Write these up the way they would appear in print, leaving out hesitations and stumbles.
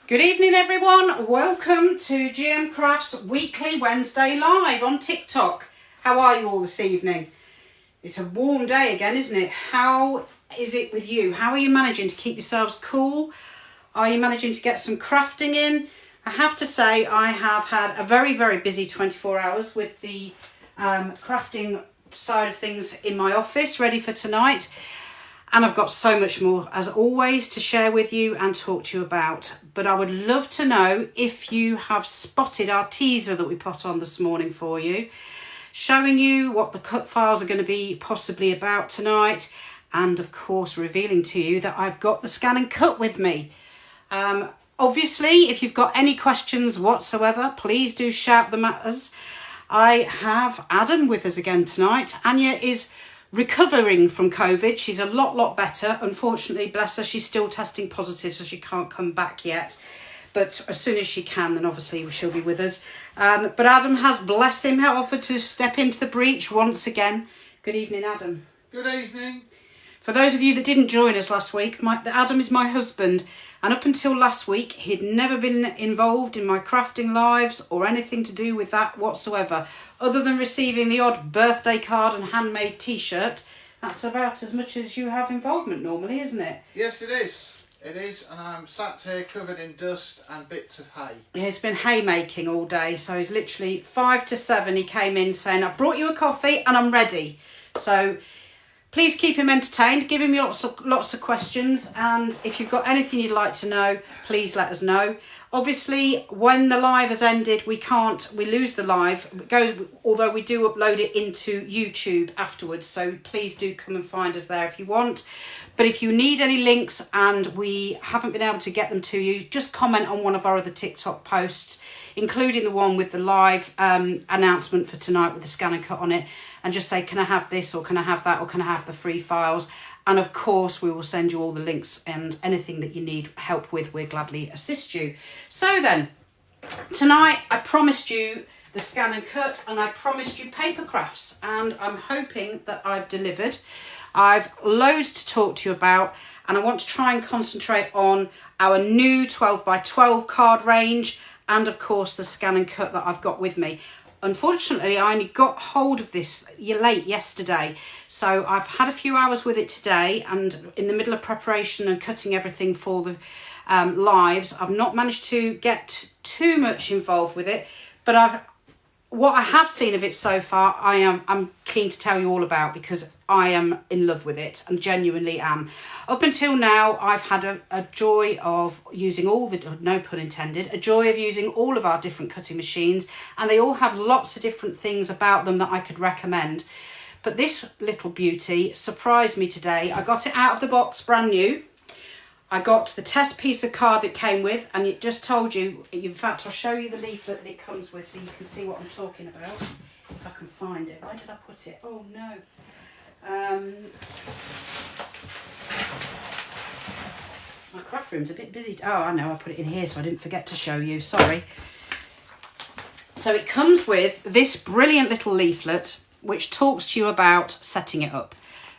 Good evening everyone, welcome to GMCrafts weekly Wednesday live on TikTok. How are you all this evening? It's a warm day again, isn't it? How is it with you? How are you managing to keep yourselves cool? Are you managing to get some crafting in? I have to say I have had a very busy 24 hours with the crafting side of things in my office ready for tonight. And I've got so much more, as always, to share with you and talk to you about. But I would love to know if you have spotted our teaser that we put on this morning for you, showing you what the cut files are going to be possibly about tonight, and of course revealing to you that I've got the scan and cut with me. Obviously, if you've got any questions whatsoever, please do shout them at us. I have Adam with us again tonight. Anya is recovering from COVID. She's a lot better. Unfortunately, bless her, she's still testing positive, so she can't come back yet. But as soon as she can, then obviously she'll be with us. But Adam has, bless him, offered to step into the breach once again. Good evening, Adam. Good evening. For those of you that didn't join us last week, Adam is my husband. And up until last week, he'd never been involved in my crafting lives or anything to do with that whatsoever. Other than receiving the odd birthday card and handmade t-shirt, that's about as much as you have involvement normally, isn't it? Yes, it is. It is, and I'm sat here covered in dust and bits of hay. Yeah, it's been haymaking all day, so he's literally 5 to 7. He came in saying, "I've brought you a coffee and I'm ready." So please keep him entertained, give him lots of questions, and if you've got anything you'd like to know, please let us know. Obviously, when the live has ended, we lose the live. It goes, although we do upload it into YouTube afterwards, so please do come and find us there if you want. But if you need any links and we haven't been able to get them to you, just comment on one of our other TikTok posts, including the one with the live announcement for tonight with the scan and cut on it, and just say, can I have this, or can I have that, or can I have the free files? And of course, we will send you all the links, and anything that you need help with, we'll gladly assist you. So then, tonight I promised you the scan and cut, and I promised you paper crafts, and I'm hoping that I've delivered. I've loads to talk to you about, and I want to try and concentrate on our new 12 by 12 card range, and of course the scan and cut that I've got with me. Unfortunately, I only got hold of this late yesterday, so I've had a few hours with it today, and in the middle of preparation and cutting everything for the lives, I've not managed to get too much involved with it, but what I have seen of it so far, I'm keen to tell you all about, because I am in love with it, and genuinely am. Up until now, I've had a joy of using no pun intended, a joy of using all of our different cutting machines, and they all have lots of different things about them that I could recommend. But this little beauty surprised me today. I got it out of the box brand new. I got the test piece of card it came with, and it just told you, in fact, I'll show you the leaflet that it comes with so you can see what I'm talking about, if I can find it. Where did I put it? Oh no. My craft room's a bit busy. Oh, I know, I put it in here so I didn't forget to show you, sorry. So it comes with this brilliant little leaflet which talks to you about setting it up.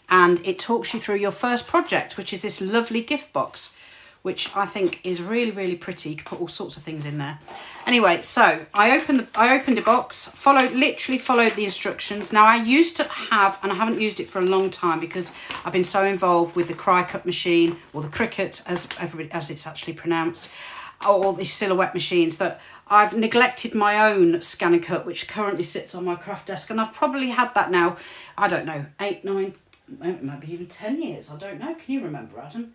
And it talks you through your first project, which is this lovely gift box, which I think is really pretty. You can put all sorts of things in there. Anyway, so I opened the box, literally followed the instructions. Now, I used to have, and I haven't used it for a long time because I've been so involved with the cry cut machine, or the Cricut as it's actually pronounced, or the silhouette machines, that I've neglected my own scan and cut, which currently sits on my craft desk. And I've probably had that now, I don't know, 8, 9, maybe even 10 years. I don't know. Can you remember, Adam?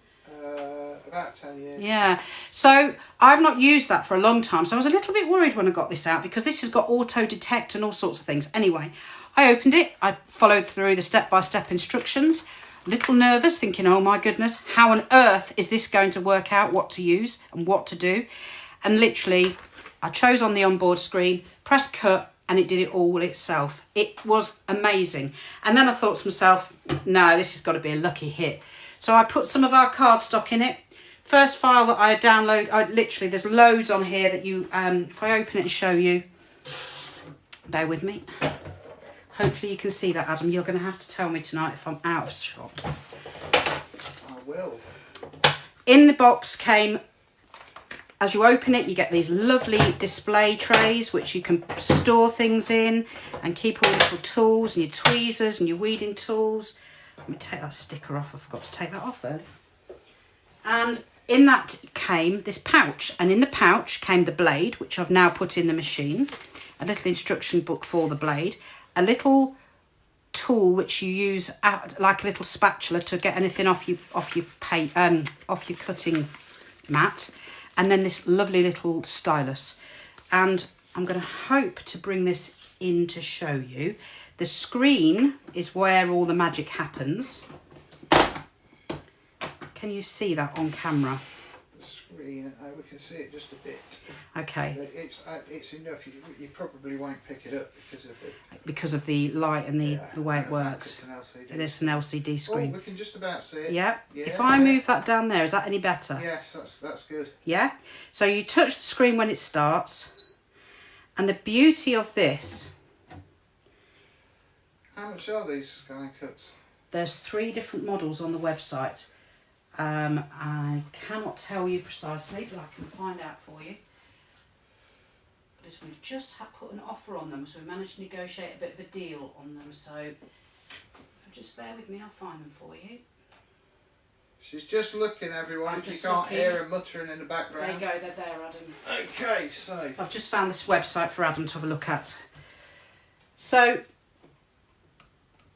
About 10 years. Yeah. So I've not used that for a long time. So I was a little bit worried when I got this out, because this has got auto detect and all sorts of things. Anyway, I opened it. I followed through the step-by-step instructions. A little nervous, thinking, oh my goodness, how on earth is this going to work out, what to use and what to do? And literally, I chose on the onboard screen, pressed cut, and it did it all itself. It was amazing. And then I thought to myself, no, this has got to be a lucky hit. So I put some of our cardstock in it. First file that I download, there's loads on here that you, if I open it and show you, bear with me. Hopefully you can see that, Adam. You're going to have to tell me tonight if I'm out of shot. I will. In the box came as you open it, you get these lovely display trays which you can store things in and keep all your little tools and your tweezers and your weeding tools. Let me take that sticker off. I forgot to take that off earlier. And in that came this pouch, and in the pouch came the blade, which I've now put in the machine, a little instruction book for the blade, a little tool which you use like a little spatula to get anything off your cutting mat, and then this lovely little stylus. And I'm going to hope to bring this in to show you. The screen is where all the magic happens. Can you see that on camera? The screen, we can see it just a bit. Okay. It's enough. You probably won't pick it up because of the light and the way it works. It's an LCD. It is an LCD screen. Oh, we can just about see it. Yeah. If I move that down there, is that any better? Yes, that's good. Yeah. So you touch the screen when it starts, and the beauty of this. How much are these scanning cuts? There's 3 different models on the website. I cannot tell you precisely, but I can find out for you. Because we've just put an offer on them, so we managed to negotiate a bit of a deal on them. So just bear with me, I'll find them for you. She's just looking, everyone, if you can't hear her muttering in the background. There you go, they're there, Adam. Okay, so I've just found this website for Adam to have a look at. So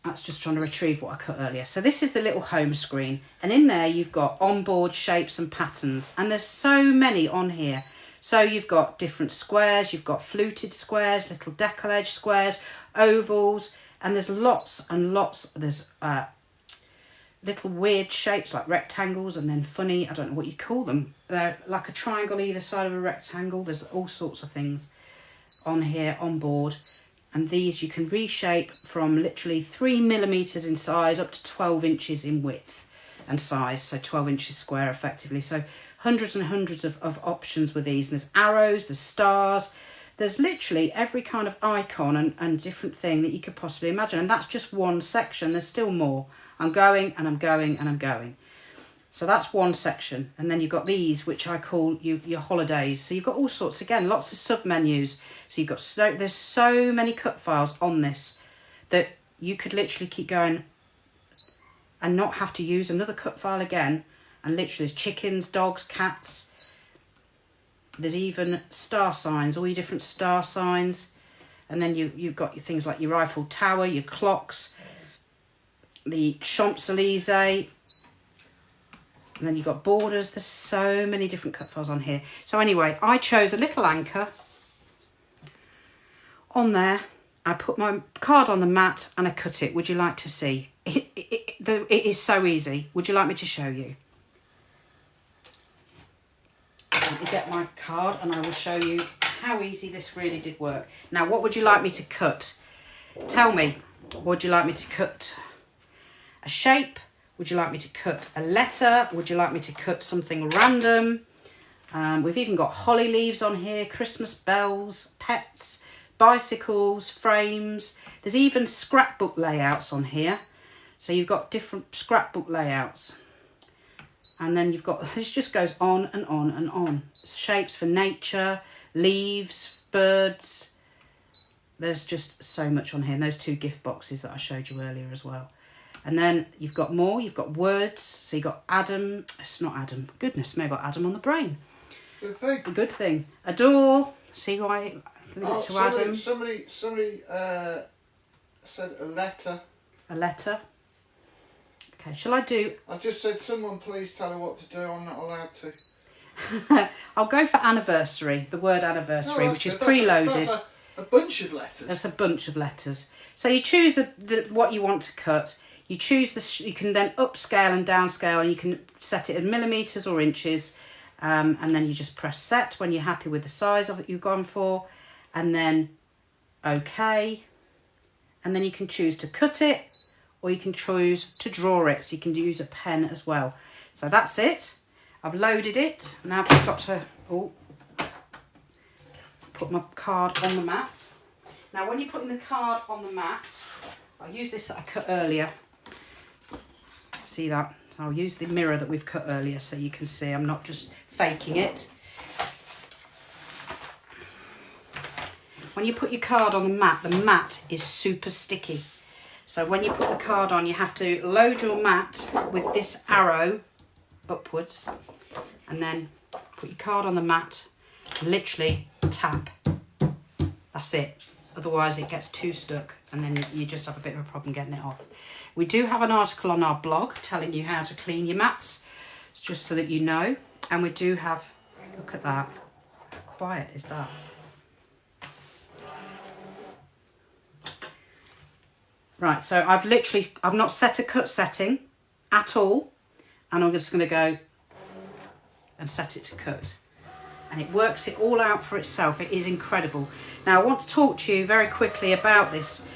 that's just trying to retrieve what I cut earlier. So this is the little home screen, and in there you've got onboard shapes and patterns, and there's so many on here. So you've got different squares, you've got fluted squares, little decollage squares, ovals, and there's lots and lots. There's little weird shapes like rectangles, and then funny, I don't know what you call them. They're like a triangle either side of a rectangle. There's all sorts of things on here on board. And these you can reshape from literally 3 millimeters in size up to 12 inches in width and size. So 12 inches square effectively. So hundreds and hundreds of options with these. And there's arrows, there's stars. There's literally every kind of icon and different thing that you could possibly imagine. And that's just one section. There's still more. I'm going and I'm going and I'm going. So that's one section. And then you've got these, which I call your holidays. So you've got all sorts, again, lots of sub-menus. So you've got, there's so many cut files on this that you could literally keep going and not have to use another cut file again. And literally there's chickens, dogs, cats. There's even star signs, all your different star signs. And then you've got your things like your Eiffel Tower, your clocks, the Champs-Élysées. And then you've got borders. There's so many different cut files on here. So anyway, I chose a little anchor on there. I put my card on the mat and I cut it. Would you like to see? It is so easy. Would you like me to show you? Let me get my card and I will show you how easy this really did work. Now, what would you like me to cut? Tell me. Would you like me to cut a shape? Would you like me to cut a letter? Would you like me to cut something random? We've even got holly leaves on here, Christmas bells, pets, bicycles, frames. There's even scrapbook layouts on here. So you've got different scrapbook layouts. And then you've got, this just goes on and on and on. Shapes for nature, leaves, birds. There's just so much on here. And those 2 gift boxes that I showed you earlier as well. And then you've got more, you've got words. So you've got Adam, it's not Adam, goodness me, I've got Adam on the brain. Good thing. A good thing. Adore, see why I link it to Adam. Somebody said a letter. A letter. Okay, shall I do? I just said, someone please tell her what to do, I'm not allowed to. I'll go for anniversary, the word anniversary, which is preloaded. That's a bunch of letters. That's a bunch of letters. So you choose the what you want to cut. You choose you can then upscale and downscale, and you can set it in millimeters or inches, and then you just press set when you're happy with the size of it you've gone for, and then OK, and then you can choose to cut it, or you can choose to draw it. So you can use a pen as well. So that's it. I've loaded it. Now I've just got to put my card on the mat. Now when you're putting the card on the mat, I'll use this that I cut earlier. See that? So I'll use the mirror that we've cut earlier so you can see I'm not just faking it. when you put your card on the mat is super sticky. So when you put the card on, you have to load your mat with this arrow upwards and then put your card on the mat, literally tap. That's it. Otherwise it gets too stuck and then you just have a bit of a problem getting it off. We do have an article on our blog telling you how to clean your mats, it's just so that you know. And we do have, look at that, how quiet is that? Right, so I've not set a cut setting at all, and I'm just going to go and set it to cut. And it works it all out for itself. It is incredible. Now I want to talk to you very quickly about this.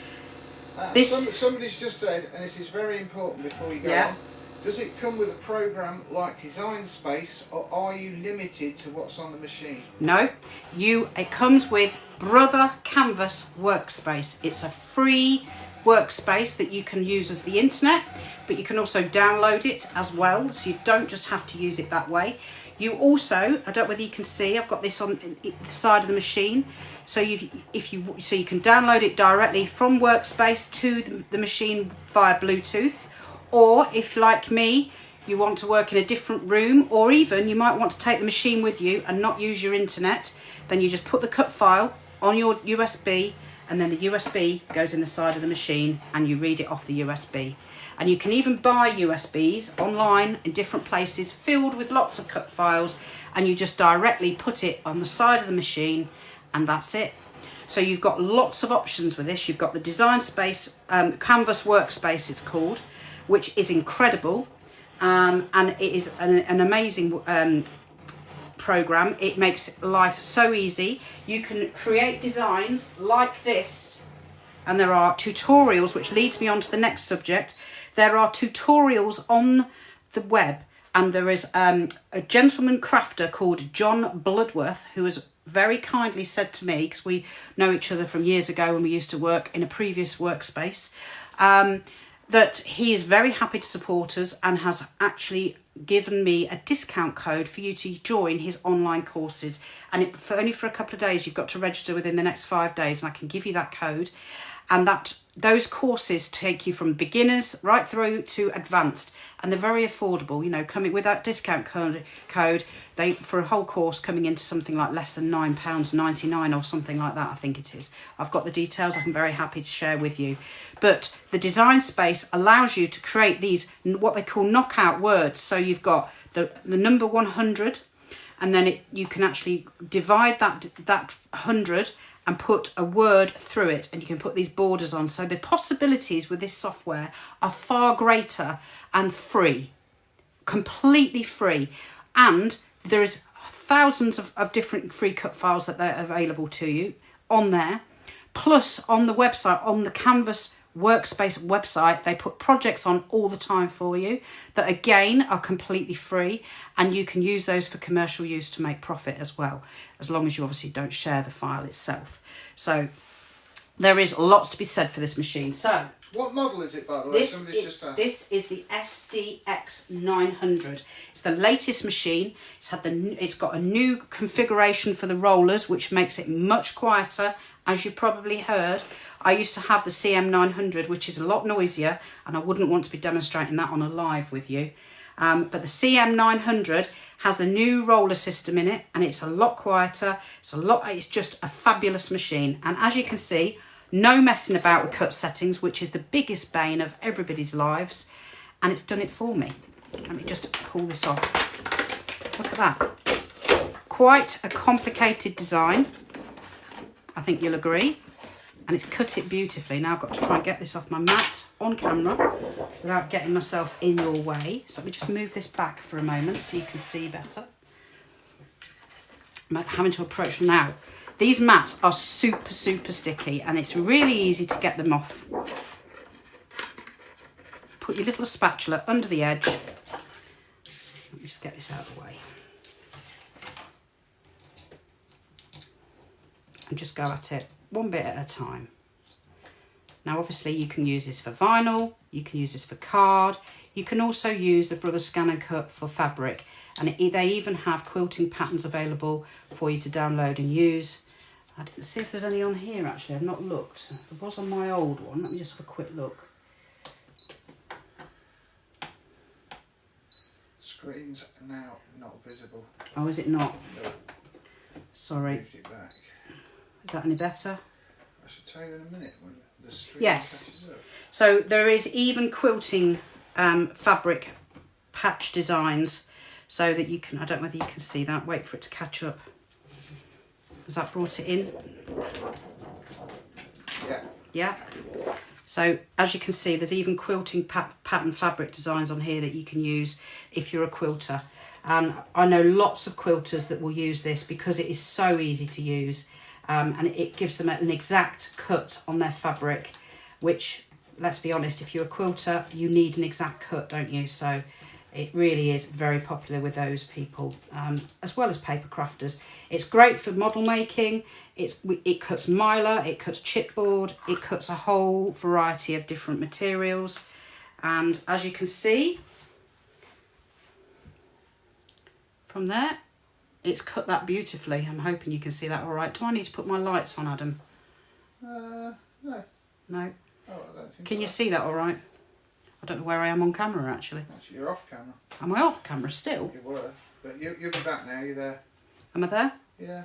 Somebody's just said, and this is very important before we go on, does it come with a program like Design Space, or are you limited to what's on the machine? No, it comes with Brother Canvas Workspace. It's a free workspace that you can use as the internet, but you can also download it as well, so you don't just have to use it that way. You also, I don't know whether you can see, I've got this on the side of the machine, so you can download it directly from Workspace to the machine via Bluetooth, or if like me you want to work in a different room, or even you might want to take the machine with you and not use your internet, then you just put the cut file on your USB, and then the USB goes in the side of the machine and you read it off the USB. And you can even buy USBs online in different places filled with lots of cut files, and you just directly put it on the side of the machine and that's it. So you've got lots of options with this. You've got the Design Space, Canvas Workspace it's called, which is incredible, and it is an amazing program. It makes life so easy. You can create designs like this, and there are tutorials, which leads me on to the next subject. There are tutorials on the web, and there is a gentleman crafter called John Bloodworth who has very kindly said to me, because we know each other from years ago when we used to work in a previous workspace, that he is very happy to support us and has actually given me a discount code for you to join his online courses. And only for a couple of days, you've got to register within the next 5 days, and I can give you that code. And those courses take you from beginners right through to advanced, and they're very affordable. You know, coming with that discount code, they for a whole course coming into something like less than £9.99 or something like that, I think it is. I've got the details. I'm very happy to share with you. But the Design Space allows you to create these what they call knockout words. So you've got the number 100, and then you can actually divide that 100 and put a word through it, and you can put these borders on. So the possibilities with this software are far greater and free, completely free. And there's thousands of different free cut files that are available to you on there. Plus on the website, on the Canvas Workspace website, they put projects on all the time for you that again are completely free, and you can use those for commercial use to make profit as well, as long as you obviously don't share the file itself. So there is lots to be said for this machine. So what model is it, by the way? This is the SDX 900. It's the latest machine. It's got a new configuration for the rollers, which makes it much quieter, as you probably heard. I used to have the CM 900, which is a lot noisier, and I wouldn't want to be demonstrating that on a live with you. But the CM 900 has the new roller system in it, and it's a lot quieter. It's just a fabulous machine. And as you can see, no messing about with cut settings, which is the biggest bane of everybody's lives. And it's done it for me. Let me just pull this off. Look at that. Quite a complicated design, I think you'll agree. And it's cut it beautifully. Now I've got to try and get this off my mat on camera without getting myself in your way. So let me just move this back for a moment so you can see better. I'm having to approach them now. These mats are super, super sticky, and it's really easy to get them off. Put your little spatula under the edge. Let me just get this out of the way. And just go at it one bit at a time. Now obviously you can use this for vinyl, you can use this for card, you can also use the Brother Scan and Cut for fabric, and they even have quilting patterns available for you to download and use. I didn't see if there's any on here actually, I've not looked. There was on my old one, let me just have a quick look. Screen's now not visible. Oh, is it not? No. Sorry. Moved it back. Is that any better? I should tell you in a minute when the screen Yes. catches up. So there is even quilting fabric patch designs so that you can, I don't know whether you can see that, wait for it to catch up. Has that brought it in? Yeah. Yeah. So as you can see, there's even quilting pattern fabric designs on here that you can use if you're a quilter. And I know lots of quilters that will use this because it is so easy to use, and it gives them an exact cut on their fabric, which, let's be honest, if you're a quilter, you need an exact cut, don't you? So it really is very popular with those people, as well as paper crafters. It's great for model making. It cuts mylar, it cuts chipboard, it cuts a whole variety of different materials. And as you can see from there, it's cut that beautifully. I'm hoping you can see that all right. Do I need to put my lights on, Adam? No. No? Oh, I don't think Can you so. see that all right? I don't know where I am on camera, actually. Actually, you're off camera. Am I off camera still? You were. But you'll be back now, you're there. Am I there? Yeah.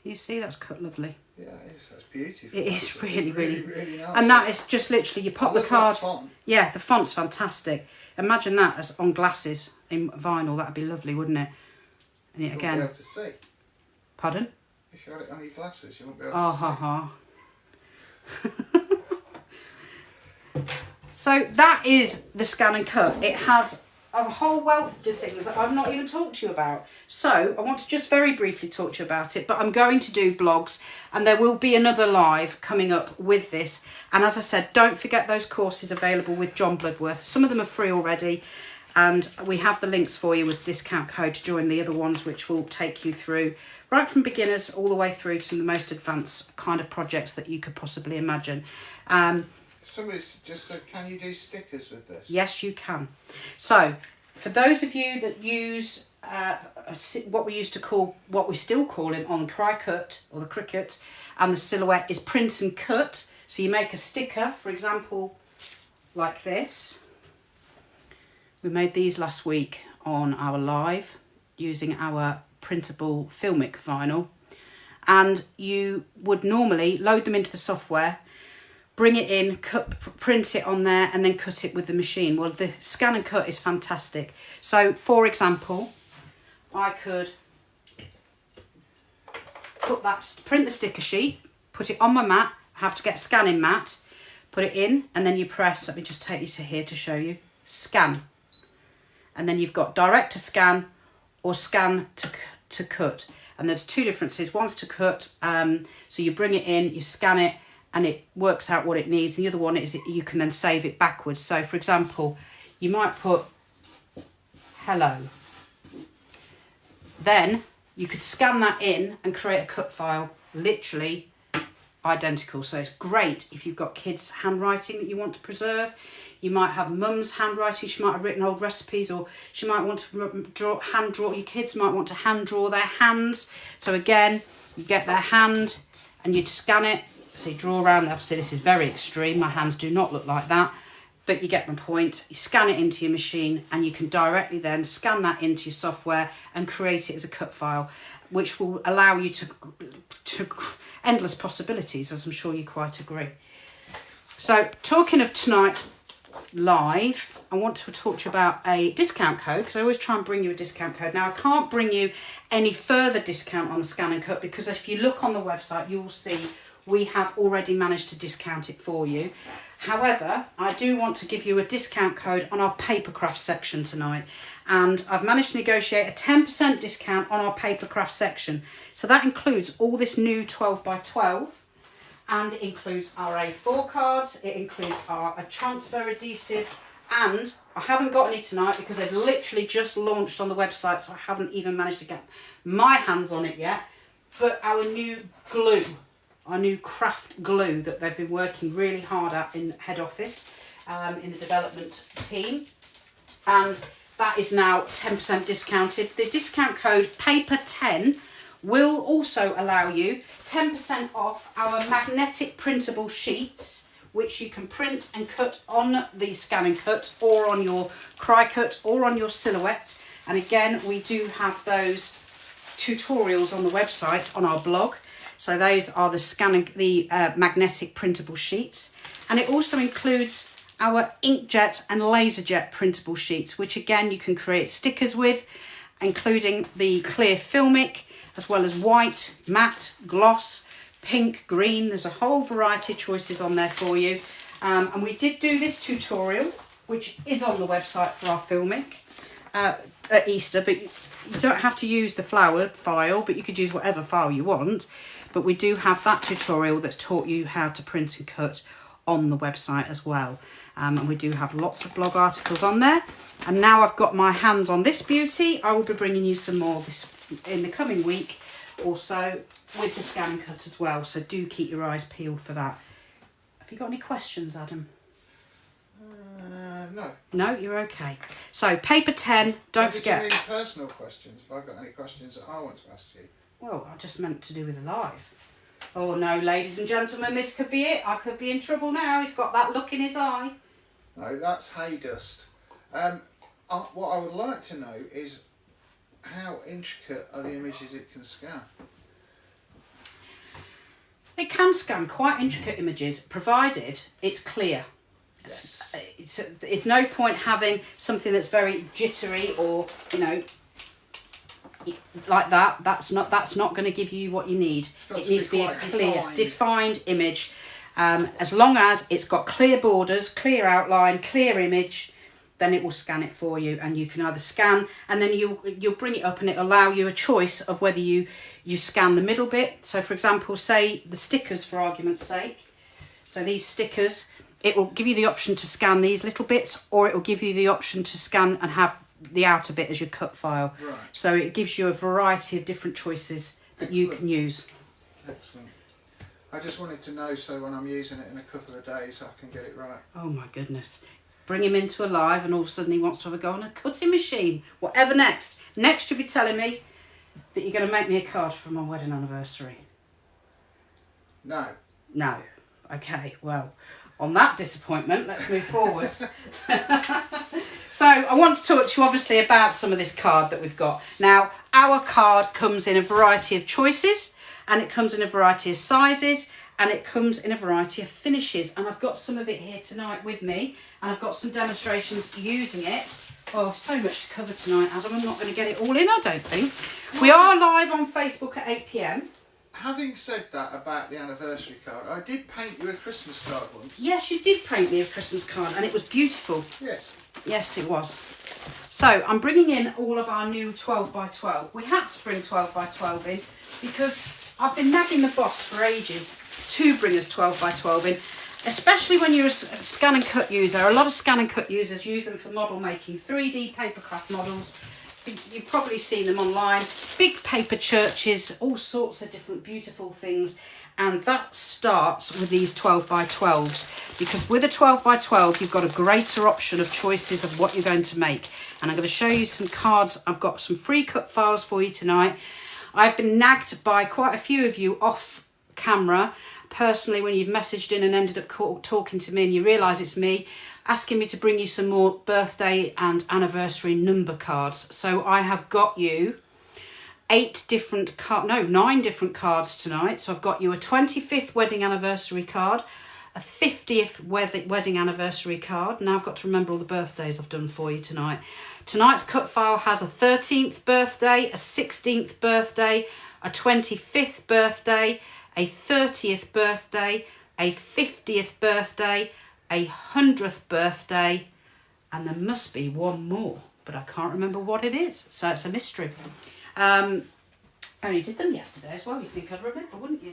Can you see that's cut lovely? Yeah, it is. That's beautiful. It is actually. really nice. And that is just literally, you pop I the love card. that font. Yeah, the font's fantastic. Imagine that as on glasses in vinyl. That'd be lovely, wouldn't it? And You again, won't be able to see. pardon? If you had it on your glasses, you won't be able Oh, to see. ha ha. So that is the scan and cut. It has a whole wealth of things that I've not even talked to you about. So I want to just very briefly talk to you about it, but I'm going to do blogs and there will be another live coming up with this. And as I said, don't forget those courses available with John Bloodworth. Some of them are free already, and we have the links for you with discount code to join the other ones, which will take you through right from beginners all the way through to the most advanced kind of projects that you could possibly imagine. Somebody's just said, can you do stickers with this? Yes, you can. So, for those of you that use what we still call it on the Cricut or the Cricut, and the Silhouette is print and cut. So you make a sticker, for example, like this. We made these last week on our live using our printable filmic vinyl, and you would normally load them into the software, bring it in, print it on there, and then cut it with the machine. Well, the scan and cut is fantastic. So, for example, I could print the sticker sheet, put it on my mat, have to get a scanning mat, put it in, and then you press, let me just take you to here to show you, scan. And then you've got direct to scan or scan to cut. And there's two differences. One's to cut, so you bring it in, you scan it, and it works out what it needs. The other one is you can then save it backwards. So, for example, you might put hello. Then you could scan that in and create a cut file, literally identical. So it's great if you've got kids' handwriting that you want to preserve. You might have mum's handwriting. She might have written old recipes, or she might want to hand draw. Your kids might want to hand draw their hands. So again, you get their hand and you'd scan it. So you draw around. Obviously, this is very extreme. My hands do not look like that, but you get my point. You scan it into your machine, and you can directly then scan that into your software and create it as a cut file, which will allow you to endless possibilities, as I'm sure you quite agree. So, talking of tonight's live, I want to talk to you about a discount code, because I always try and bring you a discount code. Now, I can't bring you any further discount on the scan and cut, because if you look on the website, you will see we have already managed to discount it for you. However, I do want to give you a discount code on our paper craft section tonight, and I've managed to negotiate a 10% discount on our paper craft section. So that includes all this new 12x12, and it includes our A4 cards, it includes our transfer adhesive, and I haven't got any tonight because they've literally just launched on the website, so I haven't even managed to get my hands on it yet, but our new glue. Our new craft glue that they've been working really hard at in head office, in the development team, and that is now 10% discounted. The discount code PAPER10 will also allow you 10% off our magnetic printable sheets, which you can print and cut on the Scan and Cut or on your Cry Cut or on your Silhouette. And again, we do have those tutorials on the website, on our blog. So those are the magnetic printable sheets. And it also includes our inkjet and laserjet printable sheets, which again, you can create stickers with, including the clear filmic, as well as white, matte, gloss, pink, green. There's a whole variety of choices on there for you. And we did do this tutorial, which is on the website for our filmic at Easter, but you don't have to use the flower file, but you could use whatever file you want. But we do have that tutorial that's taught you how to print and cut on the website as well. And we do have lots of blog articles on there. And now I've got my hands on this beauty, I will be bringing you some more this in the coming week or so with the Scan and Cut as well. So do keep your eyes peeled for that. Have you got any questions, Adam? No. No, you're okay. So paper 10, don't forget. Do you mean personal questions? If I've got any questions that I want to ask you. Well, I just meant to do with the live. Oh no, ladies and gentlemen, this could be it. I could be in trouble now. He's got that look in his eye. No, that's hay dust. What I would like to know is how intricate are the images it can scan? It can scan quite intricate images, provided it's clear. Yes. It's no point having something that's very jittery or, you know, like that. That's not going to give you what you need. It needs to be a clear, defined image. As long as it's got clear borders, clear outline, clear image, then it will scan it for you, and you can either scan and then you'll bring it up and it'll allow you a choice of whether you scan the middle bit. So for example, say the stickers, for argument's sake. So these stickers, it will give you the option to scan these little bits, or it will give you the option to scan and have the outer bit as your cut file. Right. So it gives you a variety of different choices that you can use. Excellent. I just wanted to know so when I'm using it in a couple of days I can get it right. Oh my goodness. Bring him into a live and all of a sudden he wants to have a go on a cutting machine. Whatever next. Next you'll be telling me that you're going to make me a card for my wedding anniversary. No. No. Okay, well, on that disappointment, let's move forwards. So I want to talk to you obviously about some of this card that we've got. Now, our card comes in a variety of choices, and it comes in a variety of sizes, and it comes in a variety of finishes. And I've got some of it here tonight with me, and I've got some demonstrations using it. Oh, so much to cover tonight, Adam. I'm not going to get it all in, I don't think. We are live on Facebook at 8 p.m. Having said that about the anniversary card, I did paint you a Christmas card once. Yes, you did paint me a Christmas card, and it was beautiful. Yes. Yes, it was. So I'm bringing in all of our new 12 by 12. We had to bring 12 by 12 in because I've been nagging the boss for ages to bring us 12 by 12 in, especially when you're a Scan and Cut user. A lot of Scan and Cut users use them for model making, 3D papercraft models. You've probably seen them online. Big paper churches, all sorts of different beautiful things. And that starts with these 12 by 12s, because with a 12 by 12 you've got a greater option of choices of what you're going to make. And I'm going to show you some cards. I've got some free cut files for you tonight. I've been nagged by quite a few of you off camera personally when you've messaged in and ended up talking to me and you realise it's me, asking me to bring you some more birthday and anniversary number cards. So I have got you 9 different cards tonight. So I've got you a 25th wedding anniversary card, a 50th wedding anniversary card. Now I've got to remember all the birthdays I've done for you tonight. Tonight's cut file has a 13th birthday, a 16th birthday, a 25th birthday, a 30th birthday, a 50th birthday, a 100th birthday, and there must be one more, but I can't remember what it is, so it's a mystery. I only did them yesterday as well. You'd think I'd remember, wouldn't you?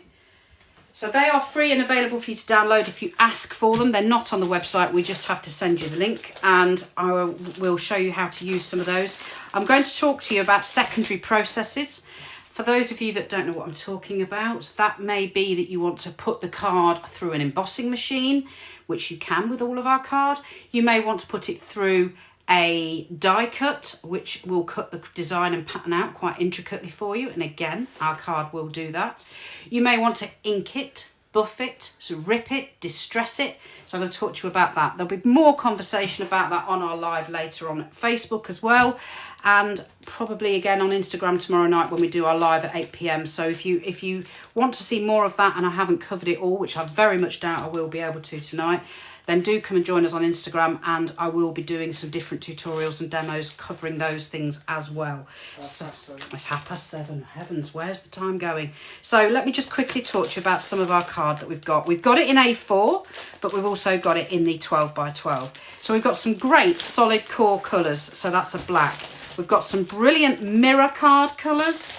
So they are free and available for you to download if you ask for them. They're not on the website. We just have to send you the link, and I will show you how to use some of those. I'm going to talk to you about secondary processes. For those of you that don't know what I'm talking about, that may be that you want to put the card through an embossing machine, which you can with all of our card. You may want to put it through a die cut, which will cut the design and pattern out quite intricately for you. And again, our card will do that. You may want to ink it, buff it, so rip it, distress it. So I'm going to talk to you about that. There'll be more conversation about that on our live later on at Facebook as well, and probably again on Instagram tomorrow night when we do our live at 8 p.m. So if you want to see more of that and I haven't covered it all, which I very much doubt I will be able to tonight, then do come and join us on Instagram, and I will be doing some different tutorials and demos covering those things as well. So it's 7:30. Heavens, where's the time going? So let me just quickly talk to you about some of our card that we've got. We've got it in A4, but we've also got it in the 12 by 12. So we've got some great solid core colours. So that's a black. We've got some brilliant mirror card colours,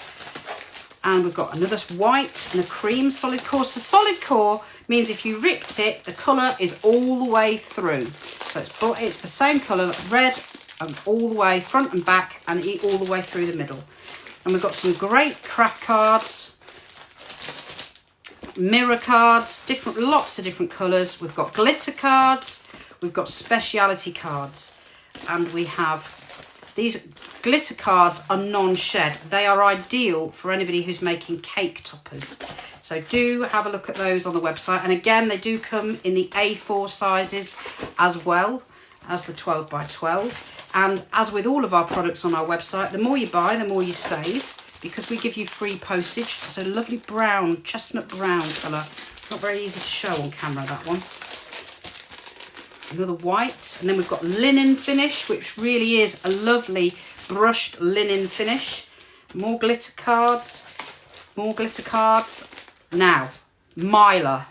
and we've got another white and a cream solid core. So solid core means if you ripped it, the colour is all the way through. So it's the same colour, red, all the way front and back, and all the way through the middle. And we've got some great craft cards, mirror cards, lots of different colours. We've got glitter cards, we've got speciality cards, and we have these glitter cards are non-shed. They are ideal for anybody who's making cake toppers. So do have a look at those on the website. And again, they do come in the A4 sizes as well as the 12 by 12. And as with all of our products on our website, the more you buy, the more you save, because we give you free postage. It's a lovely brown, chestnut brown colour. Not very easy to show on camera, that one. Another white. And then we've got linen finish, which really is a lovely brushed linen finish. More glitter cards. More glitter cards. Now, Mylar.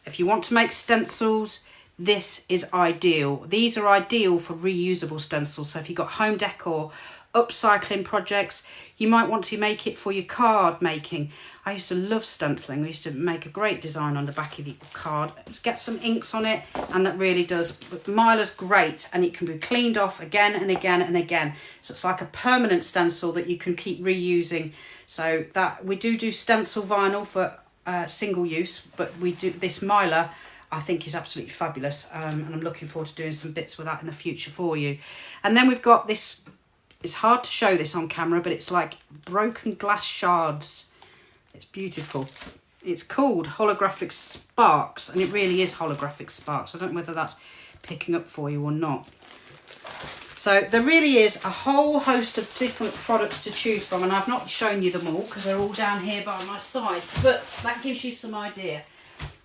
If you want to make stencils, this is ideal. These are ideal for reusable stencils. So if you've got home decor, upcycling projects, you might want to make it for your card making. I used to love stenciling. We used to make a great design on the back of your card. Get some inks on it, and that really does. But Mylar's great, and it can be cleaned off again and again and again. So it's like a permanent stencil that you can keep reusing. So that we do stencil vinyl for single use, but we do this Mylar, I think, is absolutely fabulous, and I'm looking forward to doing some bits with that in the future for you. And then we've got this. It's hard to show this on camera, but it's like broken glass shards. It's beautiful. It's called Holographic Sparks, and it really is Holographic Sparks. I don't know whether that's picking up for you or not. So there really is a whole host of different products to choose from, and I've not shown you them all because they're all down here by my side, but that gives you some idea.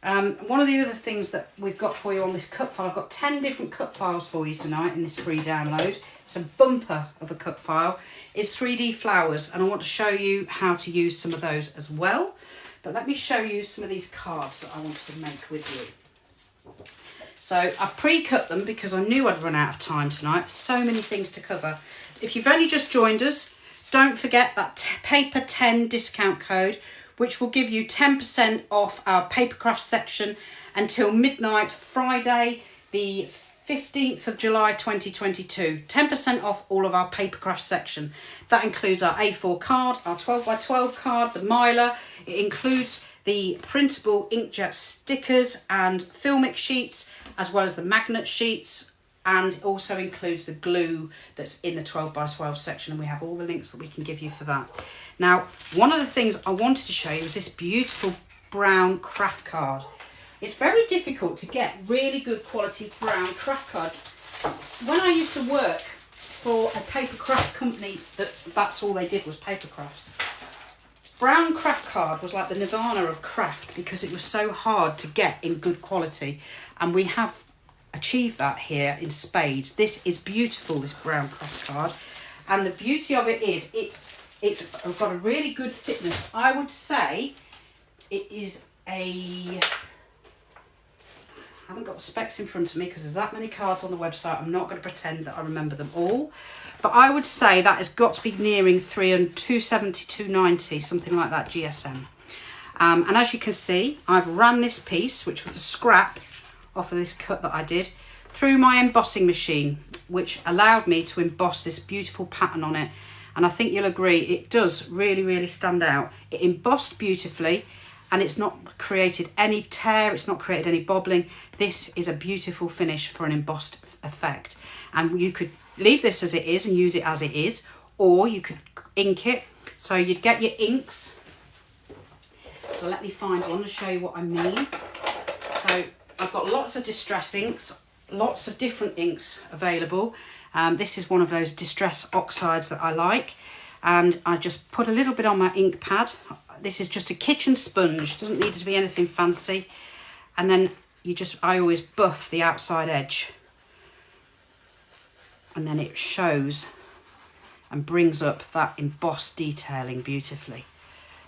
One of the other things that we've got for you on this cut file, I've got 10 different cut files for you tonight in this free download. It's a bumper of a cut file. It's 3D flowers, and I want to show you how to use some of those as well. But let me show you some of these cards that I wanted to make with you. So I pre-cut them because I knew I'd run out of time tonight. So many things to cover. If you've only just joined us, don't forget that Paper 10 discount code, which will give you 10% off our Papercraft section until midnight Friday, the 15th of July 2022. 10% off all of our Papercraft section. That includes our A4 card, our 12 by 12 card, the Mylar. It includes the printable inkjet stickers and filmic sheets, as well as the magnet sheets, and also includes the glue that's in the 12 by 12 section, and we have all the links that we can give you for that. Now, one of the things I wanted to show you is this beautiful brown craft card. It's very difficult to get really good quality brown craft card. When I used to work for a paper craft company, that's all they did was paper crafts. Brown craft card was like the nirvana of craft because it was so hard to get in good quality, and we have achieved that here in spades. This is beautiful, this brown craft card, and the beauty of it is it's got a really good thickness. I would say it is I haven't got the specs in front of me because there's that many cards on the website. I'm not going to pretend that I remember them all, but I would say that has got to be nearing 270, 290, something like that GSM. And as you can see, I've ran this piece, which was a scrap off of this cut that I did, through my embossing machine, which allowed me to emboss this beautiful pattern on it. And I think you'll agree, it does really, really stand out. It embossed beautifully, and it's not created any tear, it's not created any bobbling. This is a beautiful finish for an embossed effect. And you could leave this as it is and use it as it is, or you could ink it. So you'd get your inks. So let me find one to show you what I mean. So I've got lots of distress inks, lots of different inks available. This is one of those distress oxides that I like. And I just put a little bit on my ink pad. This is just a kitchen sponge, doesn't need to be anything fancy. And then I always buff the outside edge. And then it shows and brings up that embossed detailing beautifully.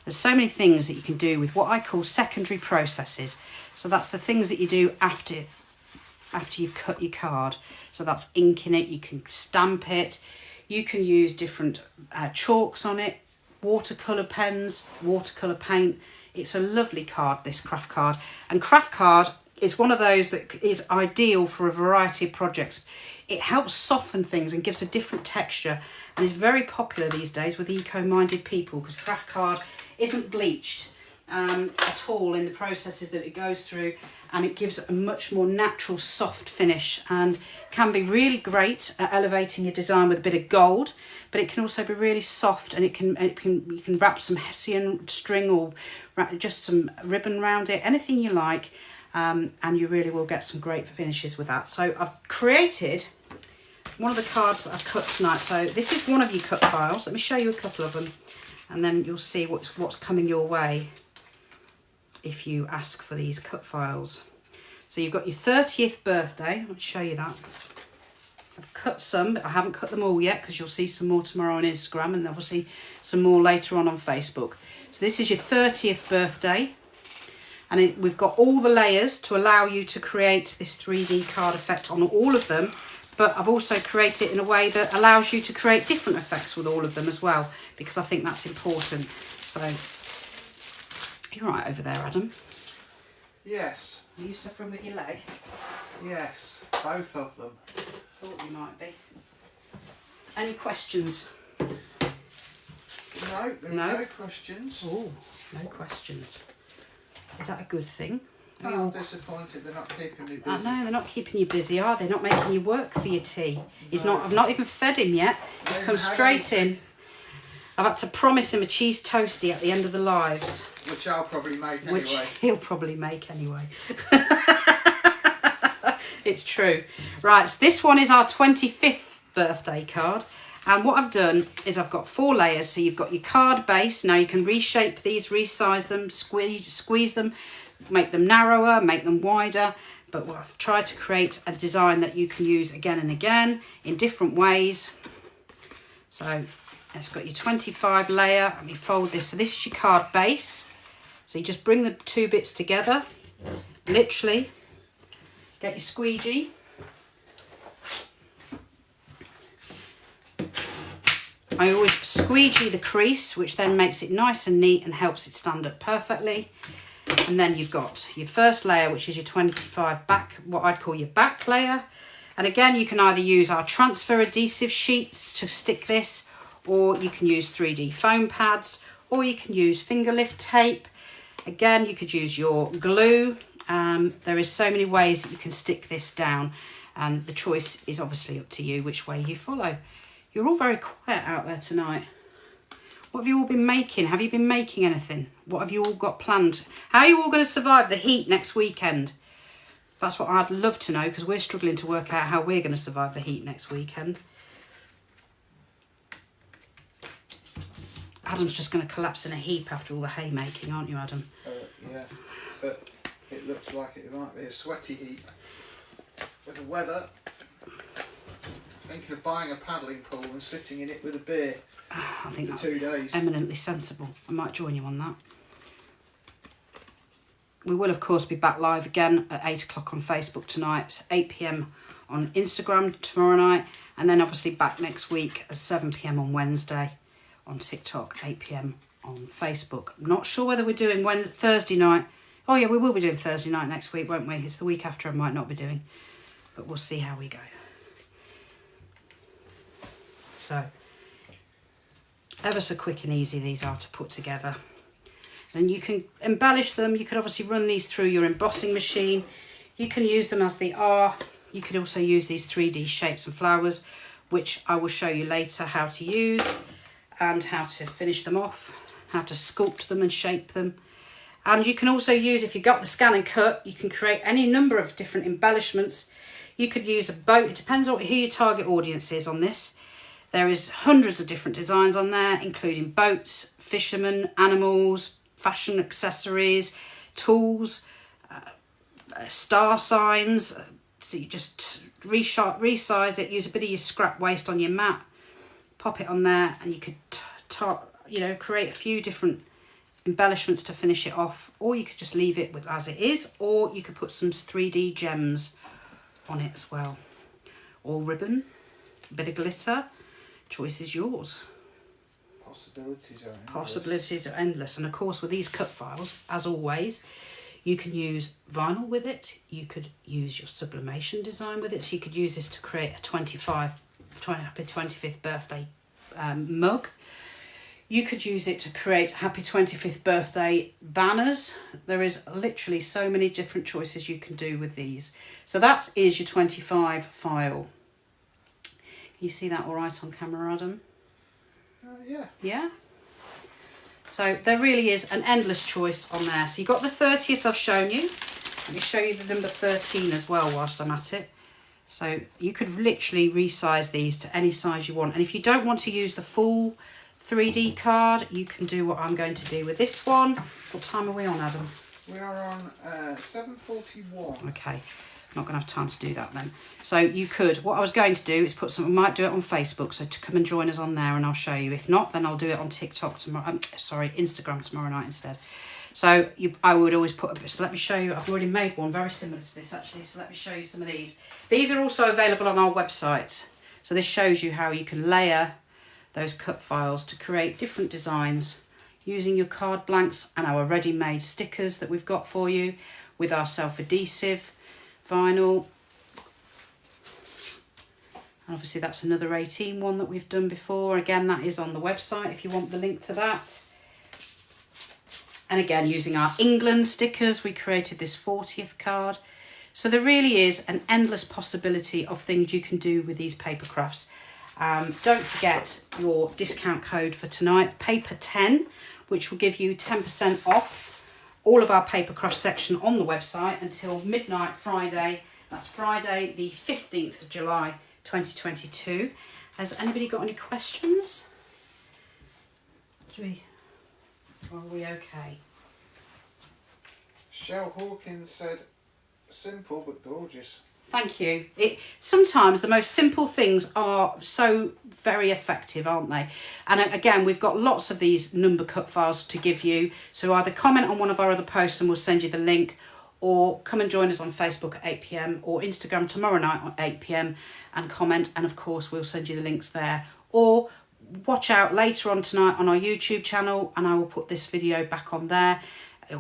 There's so many things that you can do with what I call secondary processes. So that's the things that you do after you've cut your card. So that's inking it, you can stamp it, you can use different chalks on it, watercolour pens, watercolour paint. It's a lovely card, this craft card. And craft card is one of those that is ideal for a variety of projects. It helps soften things and gives a different texture, and is very popular these days with eco-minded people, because craft card isn't bleached at all in the processes that it goes through, and it gives a much more natural soft finish, and can be really great at elevating your design with a bit of gold, but it can also be really soft, and you can wrap some hessian string or wrap just some ribbon around it, anything you like. And you really will get some great finishes with that. So I've created one of the cards that I've cut tonight. So this is one of your cut files. Let me show you a couple of them, and then you'll see what's coming your way if you ask for these cut files. So you've got your 30th birthday. I'll show you that. I've cut some, but I haven't cut them all yet, because you'll see some more tomorrow on Instagram, and obviously some more later on Facebook. So this is your 30th birthday. And we've got all the layers to allow you to create this 3D card effect on all of them. But I've also created it in a way that allows you to create different effects with all of them as well, because I think that's important. So, you're right over there, Adam? Yes. Are you suffering with your leg? Yes, both of them. Thought you might be. Any questions? No, there are no questions. Oh, no questions. Is that a good thing? I'm disappointed they're not keeping me busy. I know, they're not keeping you busy, are they? Not making you work for your tea. I've not even fed him yet. He's come straight in. I've had to promise him a cheese toastie at the end of the lives. Which I'll probably make anyway. Which he'll probably make anyway. It's true. Right, so this one is our 25th birthday card. And what I've done is I've got 4 layers. So you've got your card base. Now you can reshape these, resize them, squeeze them, make them narrower, make them wider. But what I've tried to create a design that you can use again and again in different ways. So it's got your 25 layer. Let me fold this. So this is your card base. So you just bring the 2 bits together, literally. Get your squeegee. I always squeegee the crease, which then makes it nice and neat and helps it stand up perfectly. And then you've got your first layer, which is your 25 back, what I'd call your back layer. And again, you can either use our transfer adhesive sheets to stick this, or you can use 3D foam pads, or you can use finger lift tape. Again, you could use your glue. There is so many ways that you can stick this down, and the choice is obviously up to you which way you follow. You're all very quiet out there tonight. What have you all been making? Have you been making anything? What have you all got planned? How are you all going to survive the heat next weekend? That's what I'd love to know, because we're struggling to work out how we're going to survive the heat next weekend. Adam's just going to collapse in a heap after all the haymaking, aren't you, Adam? Yeah, but it looks like it might be a sweaty heat with the weather. Thinking of buying a paddling pool and sitting in it with a beer I think for 2 days. Eminently sensible. I might join you on that. We will, of course, be back live again at 8 o'clock on Facebook tonight. It's 8 p.m. on Instagram tomorrow night. And then obviously back next week at 7 p.m. on Wednesday on TikTok, 8 p.m. on Facebook. I'm not sure whether we're doing Thursday night. Oh, yeah, we will be doing Thursday night next week, won't we? It's the week after I might not be doing. But we'll see how we go. So, ever so quick and easy these are to put together. And you can embellish them. You could obviously run these through your embossing machine. You can use them as they are You could also use these 3D shapes and flowers, which I will show you later how to use and how to finish them off, how to sculpt them and shape them. And you can also use, if you've got the scan and cut, you can create any number of different embellishments. You could use a boat. It depends on who your target audience is on this. There is hundreds of different designs on there, including boats, fishermen, animals, fashion accessories, tools, star signs. So you just resize it, use a bit of your scrap waste on your mat, pop it on there, and you could create a few different embellishments to finish it off, or you could just leave it with as it is, or you could put some 3D gems on it as well, or ribbon, a bit of glitter. Choice is yours. Possibilities are endless. And of course, with these cut files, as always, you can use vinyl with it. You could use your sublimation design with it. So you could use this to create a happy 25th birthday mug. You could use it to create happy 25th birthday banners. There is literally so many different choices you can do with these. So that is your 25 file. Can you see that all right on camera, Adam? Yeah. Yeah? So there really is an endless choice on there. So you've got the 30th I've shown you. Let me show you the number 13 as well whilst I'm at it. So you could literally resize these to any size you want. And if you don't want to use the full 3D card, you can do what I'm going to do with this one. What time are we on, Adam? We are on 7:41. Okay, I'm not going to have time to do that then. So you could, what I was going to do is put some, I might do it on Facebook, so to come and join us on there and I'll show you. If not, then I'll do it on TikTok tomorrow, Instagram tomorrow night instead. So I would always put, so let me show you, I've already made one very similar to this actually, so let me show you some of these. These are also available on our website. So this shows you how you can layer those cut files to create different designs using your card blanks and our ready-made stickers that we've got for you with our self-adhesive vinyl. And obviously that's another 18 one that we've done before. Again, that is on the website if you want the link to that. And again, using our England stickers, we created this 40th card. So there really is an endless possibility of things you can do with these paper crafts. Don't forget your discount code for tonight, paper10, which will give you 10% off all of our paper craft section on the website until midnight Friday. That's Friday the 15th of July 2022. Has anybody got any questions? Are we okay? Shell Hawkins said, simple but gorgeous. Thank you. Sometimes the most simple things are so very effective, aren't they? And again, we've got lots of these number cut files to give you. So either comment on one of our other posts and we'll send you the link, or come and join us on Facebook at 8 p.m. or Instagram tomorrow night at 8 p.m. and comment. And of course, we'll send you the links there. Or watch out later on tonight on our YouTube channel and I will put this video back on there,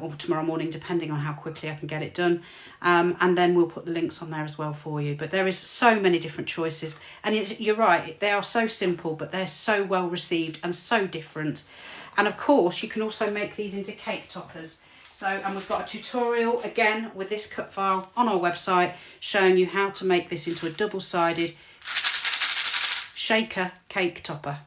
or tomorrow morning, depending on how quickly I can get it done. And then we'll put the links on there as well for you. But there is so many different choices. And you're right, they are so simple, but they're so well received and so different. And of course, you can also make these into cake toppers. So, and we've got a tutorial, again, with this cut file on our website, showing you how to make this into a double-sided shaker cake topper.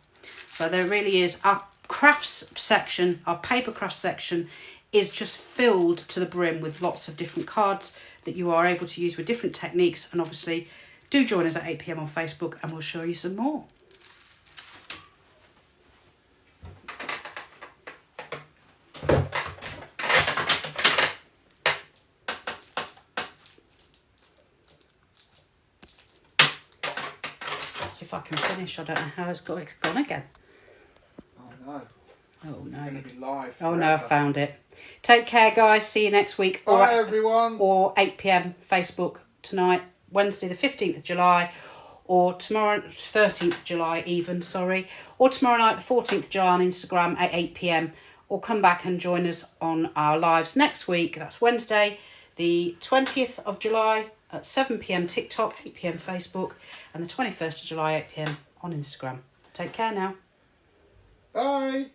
So there really is, our crafts section, our paper crafts section, is just filled to the brim with lots of different cards that you are able to use with different techniques. And obviously do join us at 8 p.m. on Facebook and we'll show you some more. Let's see if I can finish. I don't know how it's gone again. Oh no. Oh no. It's going to be live. Oh no, I found it. Take care, guys. See you next week. Bye, everyone. Or 8 p.m. Facebook tonight, Wednesday the 15th of July, or tomorrow, 13th of July even, sorry. Or tomorrow night, the 14th of July on Instagram at 8 p.m. Or come back and join us on our lives next week. That's Wednesday, the 20th of July at 7 p.m. TikTok, 8 p.m. Facebook, and the 21st of July, 8 p.m. on Instagram. Take care now. Bye.